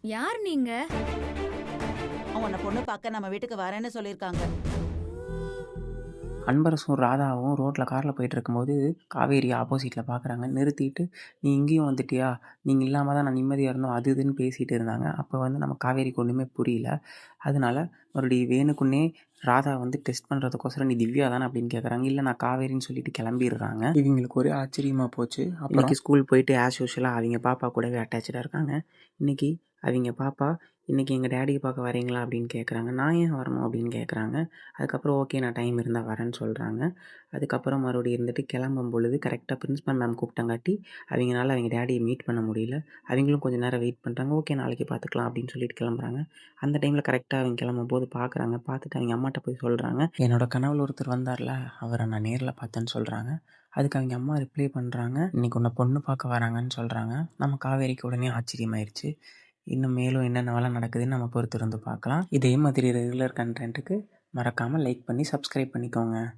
யார் நீங்க? உன்னை பொண்ணு பார்க்க நம்ம வீட்டுக்கு வரேன்னு சொல்லியிருக்காங்க. அன்பரசும் ராதாவும் ரோட்டில் காரில் போயிட்டுருக்கும்போது காவேரி ஆப்போசிட்டில் பார்க்குறாங்க. நிறுத்திட்டு, "நீ இங்கேயும் வந்துட்டியா? நீங்க இல்லாமல் தான் நான் நிம்மதியாக இருந்தோம்." அது இதுன்னு பேசிகிட்டு இருந்தாங்க. அப்போ நம்ம காவேரிக்கு ஒன்றுமே புரியல. அதனால மறுபடியும் வேணுக்குன்னே ராதா டெஸ்ட் பண்ணுறதுக்கோசரம், "நீ திவ்யா தானே?" அப்படின்னு கேட்குறாங்க. "இல்லை, நான் காவேரின்னு" சொல்லிட்டு கிளம்பிடுறாங்க. இவங்களுக்கு ஒரே ஆச்சரியமாக போச்சு. இன்றைக்கி ஸ்கூல் போயிட்டு ஆஸ் யூஷுவலாக அவங்க பாப்பா கூடவே அட்டாச்சாக இருக்காங்க. இன்றைக்கி அவங்க பாப்பா, "இன்றைக்கி எங்கள் டேடியை பார்க்க வரீங்களா?" அப்படின்னு கேட்குறாங்க. "நான் ஏன் வரணும்?" அப்படின்னு கேட்குறாங்க. அதுக்கப்புறம் ஓகே, நான் டைம் இருந்தால் வரேன்னு சொல்கிறாங்க. அதுக்கப்புறம் மறுபடியும் கிளம்பும் பொழுது கரெக்டாக பிரின்சிபல் மேம் கூப்பிட்டங்காட்டி அவங்கனால அவங்க டேடியை மீட் பண்ண முடியல. அவங்களும் கொஞ்சம் நேரம் வெயிட் பண்ணுறாங்க. ஓகே, நாளைக்கு பார்த்துக்கலாம் அப்படின்னு சொல்லிட்டு கிளம்புறாங்க. அந்த டைமில் கரெக்டாக அவங்க கிளம்பும்போது பார்க்குறாங்க. பார்த்துட்டு அவங்க அம்மாட்ட போய் சொல்கிறாங்க, "என்னோட கனவுல ஒருத்தர் வந்தார்ல, அவரை நான் நேரில் பார்த்தேன்னு" சொல்கிறாங்க. அதுக்கு அவங்க அம்மா ரிப்ளை பண்ணுறாங்க, "இன்னைக்கு உன்னை பொண்ணு பார்க்க வராங்கன்னு" சொல்கிறாங்க. நம்ம காவேரிக்கு உடனே ஆச்சரியமாயிருச்சு. இன்னும் மேலும் என்னென்னவெல்லாம் நடக்குதுன்னு நம்ம பொறுத்திருந்து பார்க்கலாம். இதே மாதிரி ரெகுலர் கண்டென்ட்டுக்கு மறக்காமல் லைக் பண்ணி சப்ஸ்கிரைப் பண்ணிக்கோங்க.